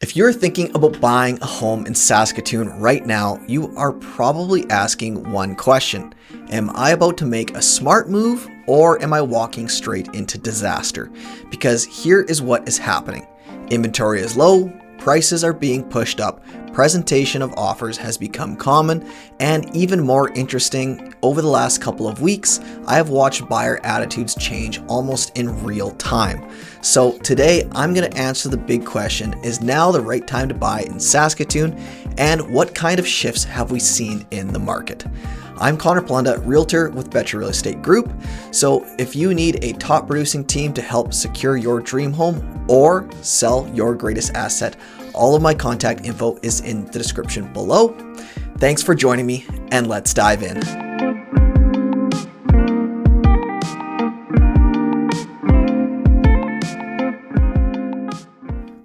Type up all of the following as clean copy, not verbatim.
If you're thinking about buying a home in Saskatoon right now, you are probably asking one question. Am I about to make a smart move or am I walking straight into disaster? Because here is what is happening. Inventory is low, prices are being pushed up, presentation of offers has become common, and even more interesting, over the last couple of weeks, I have watched buyer attitudes change almost in real time. So today, I'm going to answer the big question, is now the right time to buy in Saskatoon, and what kind of shifts have we seen in the market? I'm Conor, Palendat, Realtor with Better Real Estate Group. So if you need a top producing team to help secure your dream home or sell your greatest asset, all of my contact info is in the description below. Thanks for joining me, and let's dive in.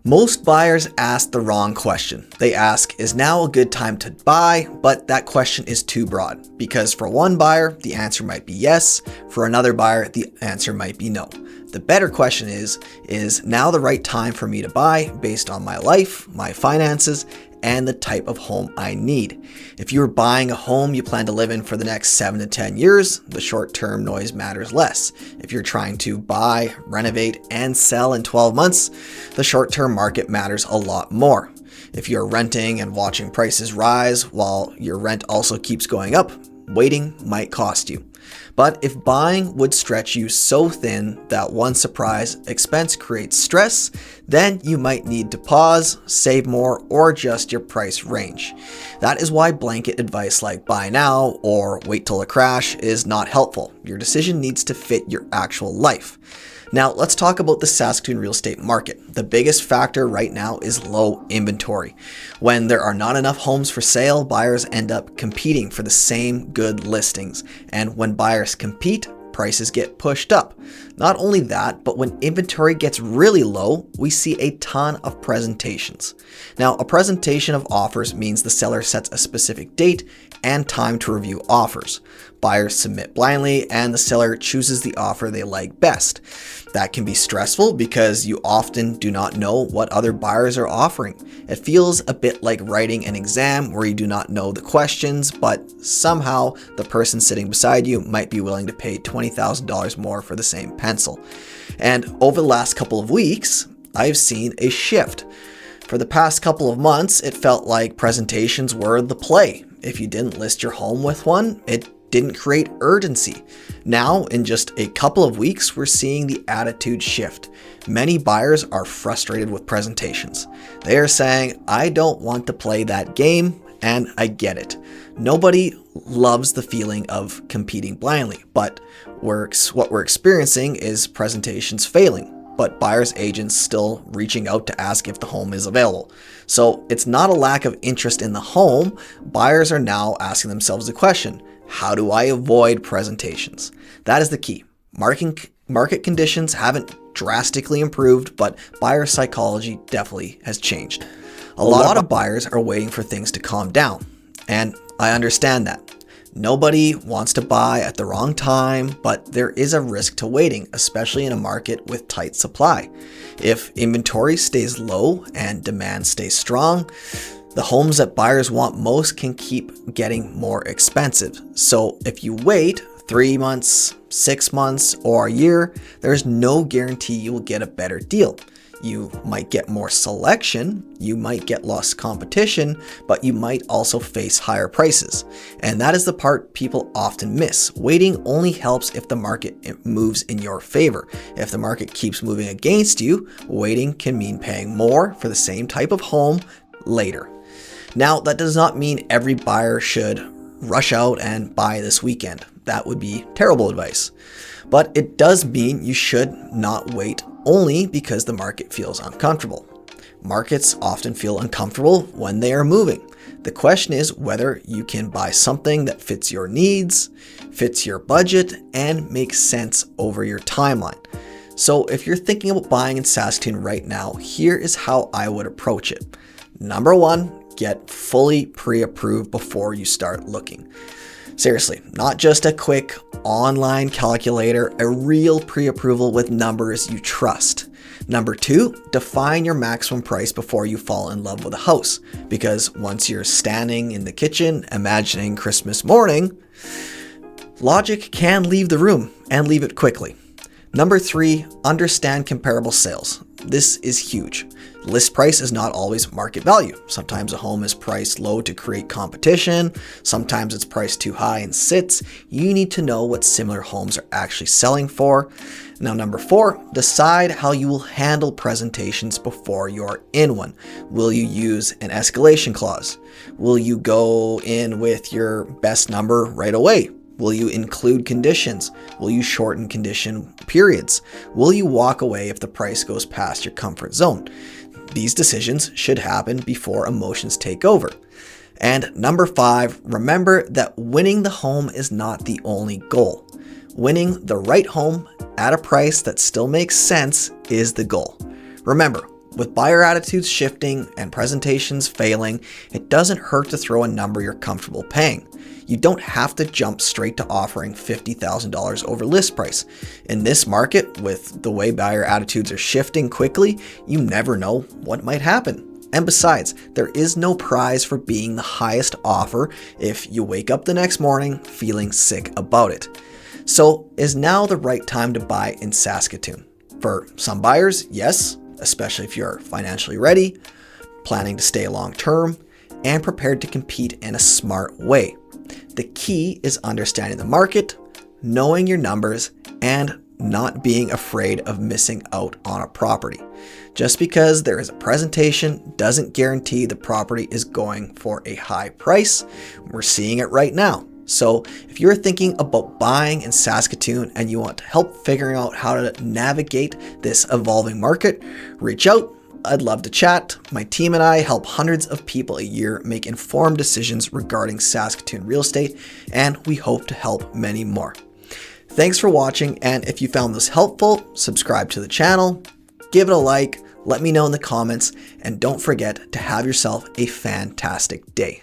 Most buyers ask the wrong question. They ask, is now a good time to buy? But that question is too broad because for one buyer, the answer might be yes. For another buyer, the answer might be no. The better question is now the right time for me to buy based on my life, my finances, and the type of home I need? If you're buying a home you plan to live in for the next 7 to 10 years, the short-term noise matters less. If you're trying to buy, renovate, and sell in 12 months, the short-term market matters a lot more. If you're renting and watching prices rise while your rent also keeps going up, waiting might cost you. But if buying would stretch you so thin that one surprise expense creates stress, then you might need to pause, save more, or adjust your price range. That is why blanket advice like buy now or wait till a crash is not helpful. Your decision needs to fit your actual life. Now, let's talk about the Saskatoon real estate market. The biggest factor right now is low inventory. When there are not enough homes for sale, buyers end up competing for the same good listings. And when buyers compete, prices get pushed up. Not only that, but when inventory gets really low, we see a ton of presentations. Now, a presentation of offers means the seller sets a specific date and time to review offers. Buyers submit blindly and the seller chooses the offer they like best. That can be stressful because you often do not know what other buyers are offering. It feels a bit like writing an exam where you do not know the questions, but somehow the person sitting beside you might be willing to pay $20,000 more for the same pencil. And over the last couple of weeks, I've seen a shift. For the past couple of months, it felt like presentations were the play. If you didn't list your home with one, it didn't create urgency. Now, in just a couple of weeks, we're seeing the attitude shift. Many buyers are frustrated with presentations. They are saying, I don't want to play that game, and I get it. Nobody loves the feeling of competing blindly, but what we're experiencing is presentations failing, but buyers' agents still reaching out to ask if the home is available. So it's not a lack of interest in the home. Buyers are now asking themselves the question, how do I avoid presentations? That is the key. Market conditions haven't drastically improved, but buyer psychology definitely has changed. A lot of buyers are waiting for things to calm down, and I understand that. Nobody wants to buy at the wrong time, but there is a risk to waiting, especially in a market with tight supply. If inventory stays low and demand stays strong, the homes that buyers want most can keep getting more expensive. So if you wait 3 months, 6 months, or a year, there's no guarantee you will get a better deal. You might get more selection, you might get less competition, but you might also face higher prices. And that is the part people often miss. Waiting only helps if the market moves in your favor. If the market keeps moving against you, waiting can mean paying more for the same type of home later. Now, that does not mean every buyer should rush out and buy this weekend. That would be terrible advice. But it does mean you should not wait only because the market feels uncomfortable. Markets often feel uncomfortable when they are moving. The question is whether you can buy something that fits your needs, fits your budget, and makes sense over your timeline. So if you're thinking about buying in Saskatoon right now, here is how I would approach it. Number one, get fully pre-approved before you start looking. Seriously, not just a quick online calculator, a real pre-approval with numbers you trust. Number 2, define your maximum price before you fall in love with a house, because once you're standing in the kitchen imagining Christmas morning, logic can leave the room and leave it quickly. Number 3, understand comparable sales. This is huge. List price is not always market value. Sometimes a home is priced low to create competition. Sometimes it's priced too high and sits. You need to know what similar homes are actually selling for. Now, number 4, decide how you will handle presentations before you're in one. Will you use an escalation clause? Will you go in with your best number right away? Will you include conditions? Will you shorten condition periods? Will you walk away if the price goes past your comfort zone? These decisions should happen before emotions take over. And number 5, remember that winning the home is not the only goal. Winning the right home at a price that still makes sense is the goal. Remember, with buyer attitudes shifting and presentations failing, it doesn't hurt to throw a number you're comfortable paying. You don't have to jump straight to offering $50,000 over list price. In this market, with the way buyer attitudes are shifting quickly, you never know what might happen. And besides, there is no prize for being the highest offer if you wake up the next morning feeling sick about it. So, is now the right time to buy in Saskatoon? For some buyers, yes, especially if you're financially ready, planning to stay long term, and prepared to compete in a smart way. The key is understanding the market, knowing your numbers, and not being afraid of missing out on a property. Just because there is a presentation doesn't guarantee the property is going for a high price. We're seeing it right now. So if you're thinking about buying in Saskatoon and you want help figuring out how to navigate this evolving market, reach out. I'd love to chat. My team and I help hundreds of people a year make informed decisions regarding Saskatoon real estate, and we hope to help many more. Thanks for watching, and if you found this helpful, subscribe to the channel, give it a like, let me know in the comments, and don't forget to have yourself a fantastic day.